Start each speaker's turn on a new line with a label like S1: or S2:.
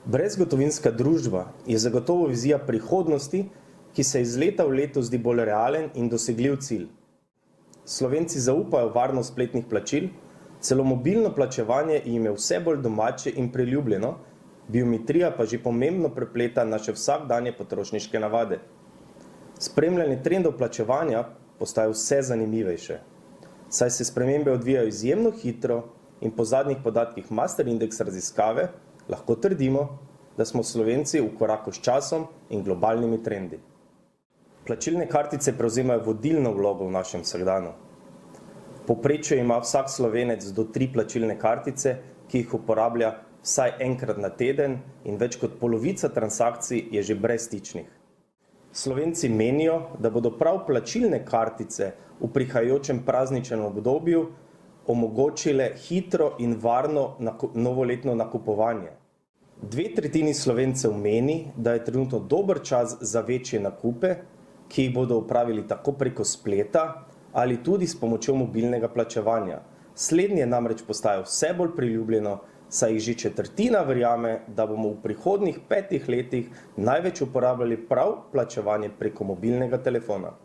S1: Brezgotovinska družba je zagotovo vizija prihodnosti, ki se iz leta v leto zdi bolj realen in dosegljiv cilj. Slovenci zaupajo v varnost spletnih plačil, celo mobilno plačevanje jim je vse bolj domače in priljubljeno, biometrija pa že pomembno prepleta naše vsakdanje potrošniške navade. Spremljanje trendov plačevanja postaja vse zanimivejše, saj se spremembe odvijajo izjemno hitro in po zadnjih podatkih Master Index raziskave lahko trdimo, da smo Slovenci v koraku s časom in globalnimi trendi. Plačilne kartice prevzemajo vodilno vlogo v našem vsakdanu. V povprečju ima vsak Slovenec do 3 plačilne kartice, ki jih uporablja vsaj enkrat na teden in več kot polovica transakcij je že brezstičnih. Slovenci menijo, da bodo prav plačilne kartice v prihajajočem prazničnem obdobju omogočile hitro in varno novoletno nakupovanje. 2/3 Slovencev meni, da je trenutno dober čas za večje nakupe, ki jih bodo opravili tako preko spleta ali tudi s pomočjo mobilnega plačevanja. Slednje namreč postaja vse bolj priljubljeno, saj jih že četrtina verjame, da bomo v prihodnjih 5 letih največ uporabljali prav plačevanje preko mobilnega telefona.